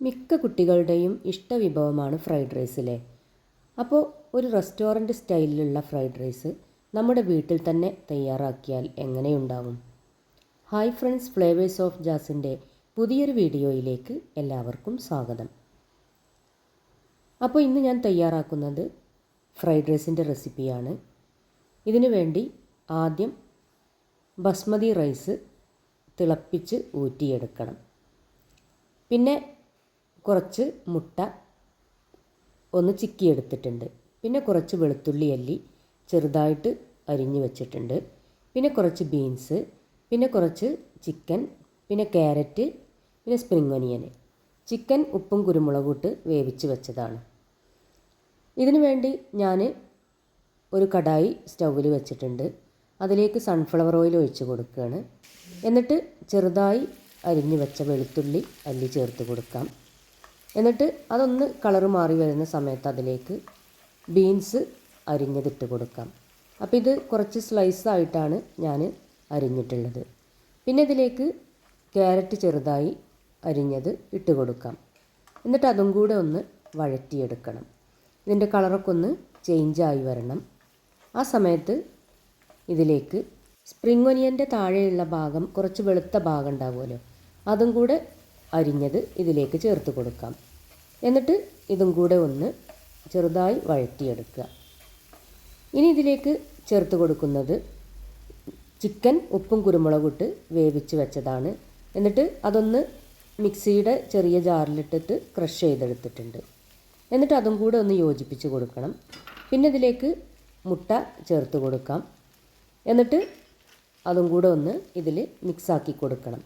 മിക്ക കുട്ടികളുടെയും ഇഷ്ടവിഭവമാണ് fried rice അല്ലേ? അപ്പോൾ ഒരു റെസ്റ്റോറൻറ്റ് സ്റ്റൈലിലുള്ള ഫ്രൈഡ് റൈസ് നമ്മുടെ വീട്ടിൽ തന്നെ തയ്യാറാക്കിയാൽ എങ്ങനെയുണ്ടാവും? ഹായ് ഫ്രണ്ട്സ്, ഫ്ലേവേഴ്സ് ഓഫ് ജാസിൻ്റെ പുതിയൊരു വീഡിയോയിലേക്ക് എല്ലാവർക്കും സ്വാഗതം. അപ്പോൾ ഇന്ന് ഞാൻ തയ്യാറാക്കുന്നത് ഫ്രൈഡ് റൈസിൻ്റെ റെസിപ്പിയാണ്. ഇതിനു വേണ്ടി ആദ്യം ബസ്മതി റൈസ് തിളപ്പിച്ച് ഊറ്റിയെടുക്കണം. പിന്നെ കുറച്ച് മുട്ട ഒന്ന് ചിക്കിയെടുത്തിട്ടുണ്ട്. പിന്നെ കുറച്ച് വെളുത്തുള്ളി അല്ലി ചെറുതായിട്ട് അരിഞ്ഞു വെച്ചിട്ടുണ്ട്. പിന്നെ കുറച്ച് ബീൻസ്, പിന്നെ കുറച്ച് ചിക്കൻ, പിന്നെ ക്യാരറ്റ്, പിന്നെ സ്പ്രിംഗ് ഒനിയൻ. ചിക്കൻ ഉപ്പും കുരുമുളകും ഇട്ട് വേവിച്ച് വെച്ചതാണ്. ഇതിനു വേണ്ടി ഞാൻ ഒരു കടായി സ്റ്റൗവിൽ വെച്ചിട്ടുണ്ട്. അതിലേക്ക് സൺഫ്ലവർ ഓയിൽ ഒഴിച്ച് കൊടുക്കുകയാണ്. എന്നിട്ട് ചെറുതായി അരിഞ്ഞു വെച്ച വെളുത്തുള്ളി അല്ലി ചേർത്ത് കൊടുക്കാം. എന്നിട്ട് അതൊന്ന് കളറ് മാറി വരുന്ന സമയത്ത് അതിലേക്ക് ബീൻസ് അരിഞ്ഞതിട്ട് കൊടുക്കാം. അപ്പോൾ ഇത് കുറച്ച് സ്ലൈസായിട്ടാണ് ഞാൻ അരിഞ്ഞിട്ടുള്ളത്. പിന്നെ ഇതിലേക്ക് ക്യാരറ്റ് ചെറുതായി അരിഞ്ഞത് ഇട്ട് കൊടുക്കാം. എന്നിട്ട് അതും കൂടെ ഒന്ന് വഴറ്റിയെടുക്കണം. ഇതിൻ്റെ കളറൊക്കെ ഒന്ന് ചേഞ്ചായി വരണം. ആ സമയത്ത് ഇതിലേക്ക് സ്പ്രിംഗ് ഒനിയൻ്റെ താഴെയുള്ള ഭാഗം, കുറച്ച് വെളുത്ത ഭാഗം ഉണ്ടാവുമല്ലോ, അതും കൂടെ അരിഞ്ഞത് ഇതിലേക്ക് ചേർത്ത് കൊടുക്കാം. എന്നിട്ട് ഇതും കൂടെ ഒന്ന് ചെറുതായി വഴറ്റിയെടുക്കുക. ഇനി ഇതിലേക്ക് ചേർത്ത് കൊടുക്കുന്നത് ചിക്കൻ ഉപ്പും കുരുമുളകും ഇട്ട് വേവിച്ച് വെച്ചതാണ്. എന്നിട്ട് അതൊന്ന് മിക്സിയുടെ ചെറിയ ജാറിലിട്ടിട്ട് ക്രഷ് ചെയ്തെടുത്തിട്ടുണ്ട്. എന്നിട്ട് അതും കൂടെ ഒന്ന് യോജിപ്പിച്ച് കൊടുക്കണം. പിന്നെ ഇതിലേക്ക് മുട്ട ചേർത്ത് കൊടുക്കാം. എന്നിട്ട് അതും കൂടെ ഒന്ന് ഇതിൽ മിക്സാക്കി കൊടുക്കണം.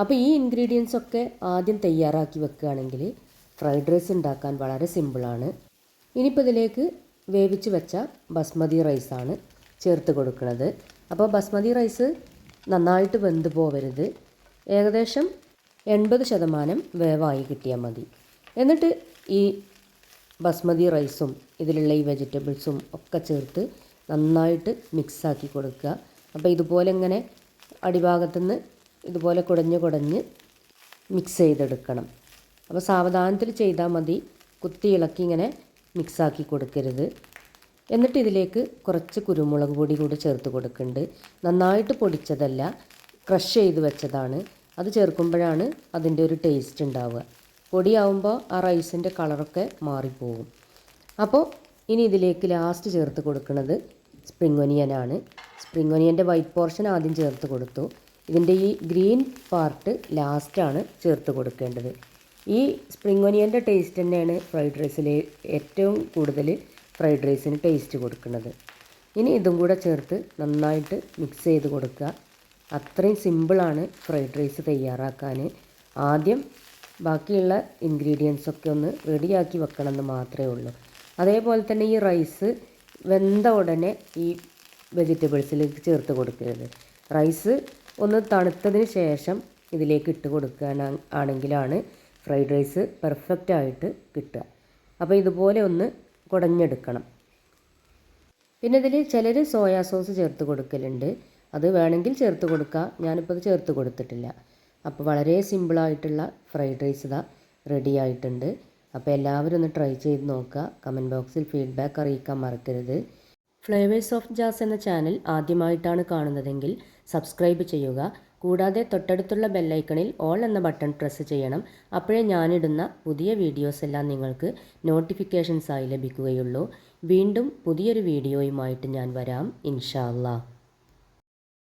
അപ്പോൾ ഈ ഇൻഗ്രീഡിയൻസ് ഒക്കെ ആദ്യം തയ്യാറാക്കി വെക്കുകയാണെങ്കിൽ ഫ്രൈഡ് റൈസ് ഉണ്ടാക്കാൻ വളരെ സിമ്പിളാണ്. ഇനിയിപ്പോൾ ഇതിലേക്ക് വേവിച്ച് വെച്ച ബസ്മതി റൈസാണ് ചേർത്ത് കൊടുക്കുന്നത്. അപ്പോൾ ബസ്മതി റൈസ് നന്നായിട്ട് വെന്ത് പോവരുത്. ഏകദേശം 80% വേവായി കിട്ടിയാൽ മതി. എന്നിട്ട് ഈ ബസ്മതി റൈസും ഇതിലുള്ള ഈ വെജിറ്റബിൾസും ഒക്കെ ചേർത്ത് നന്നായിട്ട് മിക്സാക്കി കൊടുക്കുക. അപ്പോൾ ഇതുപോലെ ഇങ്ങനെ അടിഭാഗത്തുനിന്ന് ഇതുപോലെ കുടഞ്ഞ് മിക്സ് ചെയ്തെടുക്കണം. അപ്പോൾ സാവധാനത്തിൽ ചെയ്താൽ മതി, കുത്തി ഇളക്കി ഇങ്ങനെ മിക്സാക്കി കൊടുക്കരുത്. എന്നിട്ട് ഇതിലേക്ക് കുറച്ച് കുരുമുളക് പൊടി കൂടി ചേർത്ത് കൊടുക്കുന്നുണ്ട്. നന്നായിട്ട് പൊടിച്ചതല്ല, ക്രഷ് ചെയ്ത് വെച്ചതാണ്. അത് ചേർക്കുമ്പോഴാണ് അതിൻ്റെ ഒരു ടേസ്റ്റ് ഉണ്ടാവുക. പൊടിയാവുമ്പോൾ ആ റൈസിൻ്റെ കളറൊക്കെ മാറിപ്പോകും. അപ്പോൾ ഇനി ഇതിലേക്ക് ലാസ്റ്റ് ചേർത്ത് കൊടുക്കുന്നത് സ്പ്രിംഗ് ഒനിയനാണ്. സ്പ്രിംഗ് ഒനിയൻ്റെ വൈറ്റ് പോർഷൻ ആദ്യം ചേർത്ത് കൊടുത്തു. ഇതിൻ്റെ ഈ ഗ്രീൻ പാർട്ട് ലാസ്റ്റാണ് ചേർത്ത് കൊടുക്കേണ്ടത്. ഈ സ്പ്രിംഗ് ഒനിയൻ്റെ ടേസ്റ്റ് തന്നെയാണ് ഫ്രൈഡ് റൈസിൽ ഏറ്റവും കൂടുതൽ ഫ്രൈഡ് റൈസിന് ടേസ്റ്റ് കൊടുക്കുന്നത്. ഇനി ഇതും കൂടെ ചേർത്ത് നന്നായിട്ട് മിക്സ് ചെയ്ത് കൊടുക്കുക. അത്രയും സിമ്പിളാണ് ഫ്രൈഡ് റൈസ് തയ്യാറാക്കാൻ. ആദ്യം ബാക്കിയുള്ള ഇൻഗ്രീഡിയൻസൊക്കെ ഒന്ന് റെഡിയാക്കി വെക്കണമെന്ന് മാത്രമേ ഉള്ളൂ. അതേപോലെ തന്നെ ഈ റൈസ് വെന്ത ഉടനെ ഈ വെജിറ്റബിൾസിലേക്ക് ചേർത്ത് കൊടുക്കരുത്. റൈസ് ഒന്ന് തണുത്തതിന് ശേഷം ഇതിലേക്ക് ഇട്ട് കൊടുക്കാനാണെങ്കിലാണ് ഫ്രൈഡ് റൈസ് പെർഫെക്റ്റ് ആയിട്ട് കിട്ടുക. അപ്പോൾ ഇതുപോലെ ഒന്ന് കുടഞ്ഞെടുക്കണം. പിന്നെ ഇതിൽ ചിലർ സോയാ സോസ് ചേർത്ത് കൊടുക്കലുണ്ട്. അത് വേണമെങ്കിൽ ചേർത്ത് കൊടുക്കുക. ഞാനിപ്പോൾ അത് ചേർത്ത് കൊടുത്തിട്ടില്ല. അപ്പോൾ വളരെ സിമ്പിളായിട്ടുള്ള ഫ്രൈഡ് റൈസ് ഇതാ റെഡി ആയിട്ടുണ്ട്. അപ്പോൾ എല്ലാവരും ഒന്ന് ട്രൈ ചെയ്ത് നോക്കുക. കമൻറ്റ് ബോക്സിൽ ഫീഡ്ബാക്ക് അറിയിക്കാൻ മറക്കരുത്. ഫ്ലേവേഴ്സ് ഓഫ് ജാസ് എന്ന ചാനൽ ആദ്യമായിട്ടാണ് കാണുന്നതെങ്കിൽ സബ്സ്ക്രൈബ് ചെയ്യുക. കൂടാതെ തൊട്ടടുത്തുള്ള ബെല്ലൈക്കണിൽ ഓൾ എന്ന ബട്ടൺ പ്രസ് ചെയ്യണം. അപ്പോഴേ ഞാനിടുന്ന പുതിയ വീഡിയോസ് എല്ലാം നിങ്ങൾക്ക് നോട്ടിഫിക്കേഷൻസായി ലഭിക്കുകയുള്ളൂ. വീണ്ടും പുതിയൊരു വീഡിയോയുമായിട്ട് ഞാൻ വരാം, ഇൻഷാ അല്ലാഹ്.